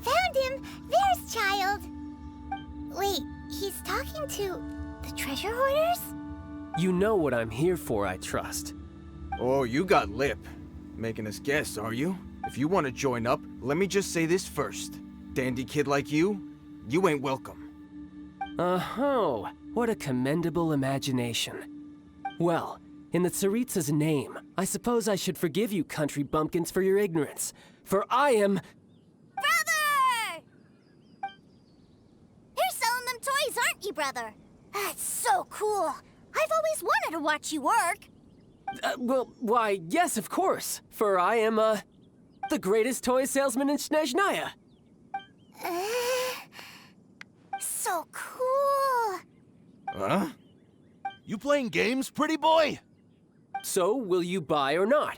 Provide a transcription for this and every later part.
Found him! There's Childe! Wait, he's talking to the treasure hoarders? You know what I'm here for, I trust. Oh, you got lip. Making us guess, are you? If you want to join up, let me just say this first. Dandy kid like you ain't welcome. Oh, what a commendable imagination. Well, in the Tsaritsa's name, I suppose I should forgive you country bumpkins for your ignorance, for I am... Brother! You're selling them toys, aren't you, brother? That's so cool. I've always wanted to watch you work. Well, why, yes, of course, for I am, the greatest toy salesman in Snezhnaya. So cool. Huh? You playing games, pretty boy? So, will you buy or not?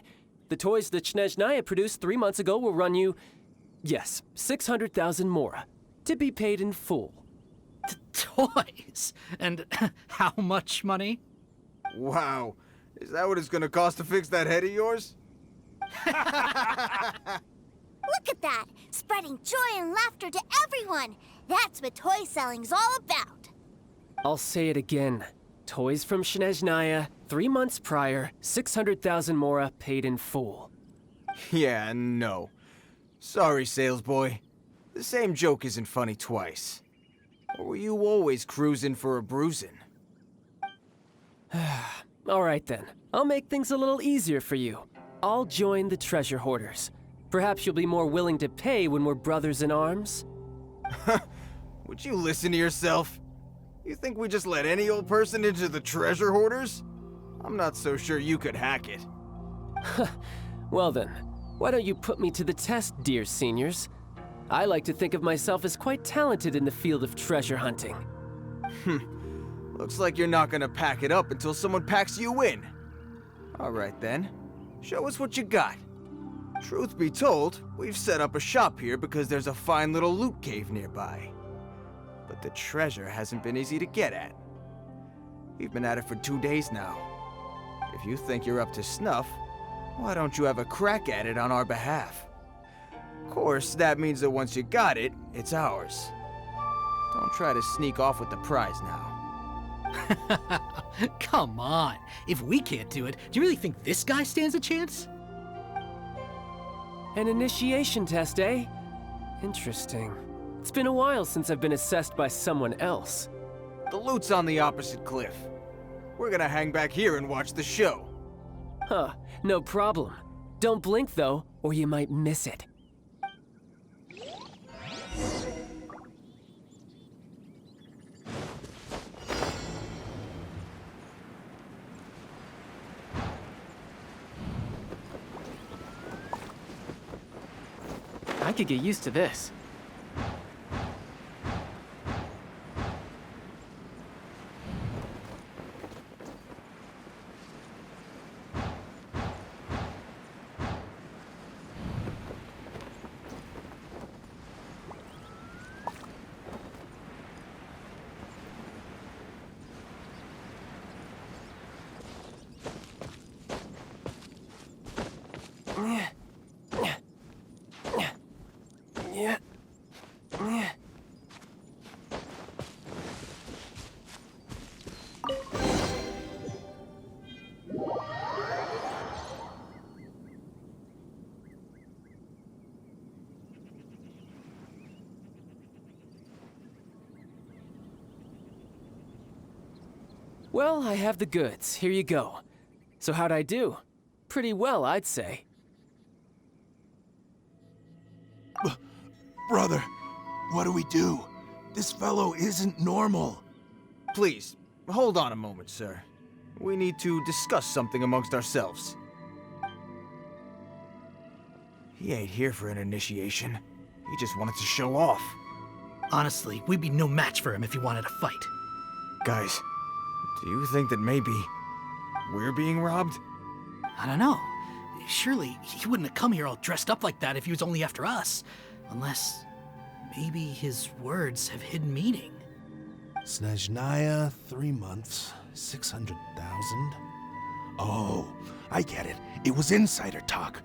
The toys that Snezhnaya produced 3 months ago will run you, yes, 600,000 mora, to be paid in full. Toys? And how much money? Wow. Is that what it's gonna cost to fix that head of yours? Look at that! Spreading joy and laughter to everyone! That's what toy selling's all about! I'll say it again. Toys from Snezhnaya, 3 months prior, 600,000 mora paid in full. Yeah, no. Sorry, salesboy. The same joke isn't funny twice. Or were you always cruising for a bruising? All right then, I'll make things a little easier for you. I'll join the treasure hoarders. Perhaps you'll be more willing to pay when we're brothers in arms? Would you listen to yourself? You think we just let any old person into the treasure hoarders? I'm not so sure you could hack it. Well then, why don't you put me to the test, dear seniors? I like to think of myself as quite talented in the field of treasure hunting. Looks like you're not gonna pack it up until someone packs you in. Alright then, show us what you got. Truth be told, we've set up a shop here because there's a fine little loot cave nearby. But the treasure hasn't been easy to get at. We've been at it for 2 days now. If you think you're up to snuff, why don't you have a crack at it on our behalf? Of course, that means that once you got it, it's ours. Don't try to sneak off with the prize now. Come on. If we can't do it, do you really think this guy stands a chance? An initiation test, eh? Interesting. It's been a while since I've been assessed by someone else. The loot's on the opposite cliff. We're gonna hang back here and watch the show. Huh, no problem. Don't blink though, or you might miss it. I could get used to this. Well, I have the goods. Here you go. So how'd I do? Pretty well, I'd say. Brother, what do we do? This fellow isn't normal. Please, hold on a moment, sir. We need to discuss something amongst ourselves. He ain't here for an initiation. He just wanted to show off. Honestly, we'd be no match for him if he wanted to fight. Guys, do you think that maybe we're being robbed? I don't know. Surely he wouldn't have come here all dressed up like that if he was only after us. Unless maybe his words have hidden meaning. Snezhnaya, 3 months, 600,000. Oh, I get it. It was insider talk.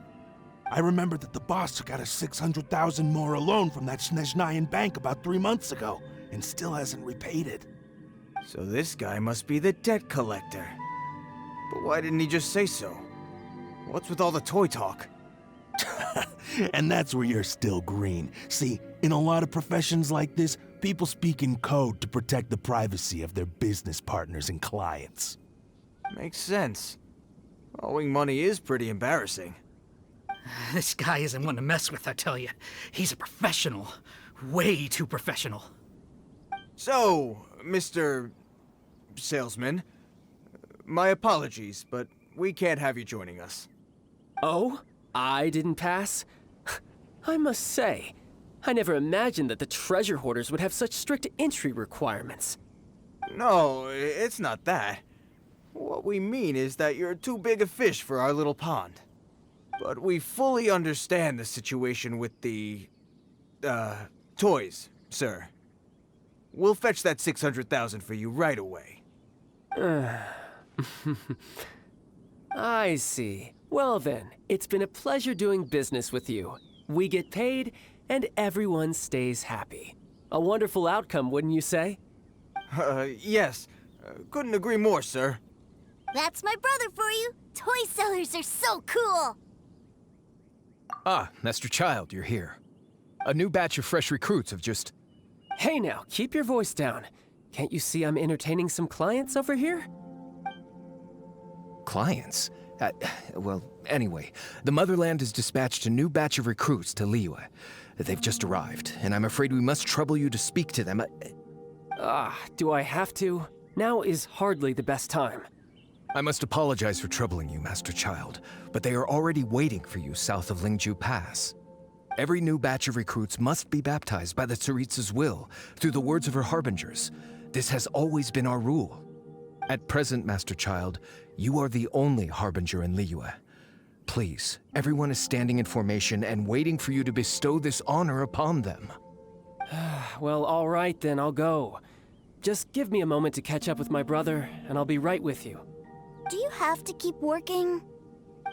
I remember that the boss took out a 600,000 more loan from that Snezhnayan bank about 3 months ago, and still hasn't repaid it. So this guy must be the debt collector. But why didn't he just say so? What's with all the toy talk? And that's where you're still green. See, in a lot of professions like this, people speak in code to protect the privacy of their business partners and clients. Makes sense. Owing money is pretty embarrassing. This guy isn't one to mess with, I tell you. He's a professional. Way too professional. So, Mr. Salesman, my apologies, but we can't have you joining us. Oh? I didn't pass? I must say, I never imagined that the treasure hoarders would have such strict entry requirements. No, it's not that. What we mean is that you're too big a fish for our little pond. But we fully understand the situation with the, toys, sir. We'll fetch that 600,000 for you right away. I see. Well then, it's been a pleasure doing business with you. We get paid, and everyone stays happy. A wonderful outcome, wouldn't you say? Yes. Couldn't agree more, sir. That's my brother for you. Toy sellers are so cool. Ah, Master Childe, you're here. A new batch of fresh recruits have just... Hey now, keep your voice down. Can't you see I'm entertaining some clients over here? Clients? Well, anyway, the Motherland has dispatched a new batch of recruits to Liyue. They've just arrived, and I'm afraid we must trouble you to speak to them. Do I have to? Now is hardly the best time. I must apologize for troubling you, Master Childe, but they are already waiting for you south of Lingju Pass. Every new batch of recruits must be baptized by the Tsaritsa's will, through the words of her harbingers. This has always been our rule. At present, Master Childe, you are the only harbinger in Liyue. Please, everyone is standing in formation and waiting for you to bestow this honor upon them. Well, all right then, I'll go. Just give me a moment to catch up with my brother, and I'll be right with you. Do you have to keep working?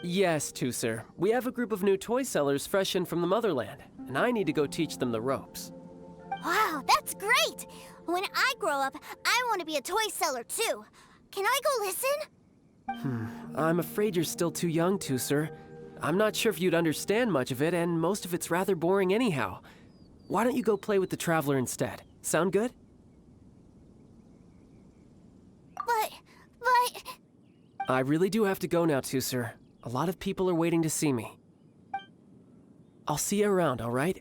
Yes, Tusser. We have a group of new toy sellers fresh in from the Motherland, and I need to go teach them the ropes. Wow, that's great! When I grow up, I want to be a toy seller too. Can I go listen? I'm afraid you're still too young, Tusser. I'm not sure if you'd understand much of it, and most of it's rather boring anyhow. Why don't you go play with the Traveler instead? Sound good? But... I really do have to go now, Tusser. A lot of people are waiting to see me. I'll see you around, all right?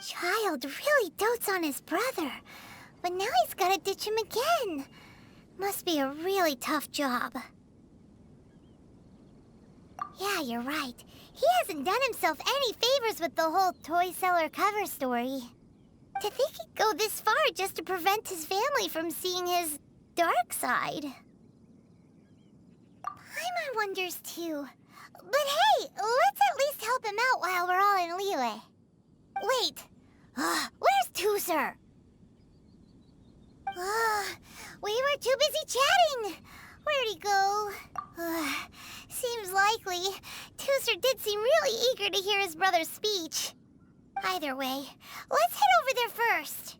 Childe really dotes on his brother, but now he's gotta ditch him again. Must be a really tough job. Yeah, you're right. He hasn't done himself any favors with the whole toy seller cover story. To think he'd go this far just to prevent his family from seeing his dark side. Paimon wonders too. But hey, let's at least help him out while we're all in Liyue. Wait, where's Tusser? We were too busy chatting. Where'd he go? Seems likely. Tusser did seem really eager to hear his brother's speech. Either way, let's head over there first.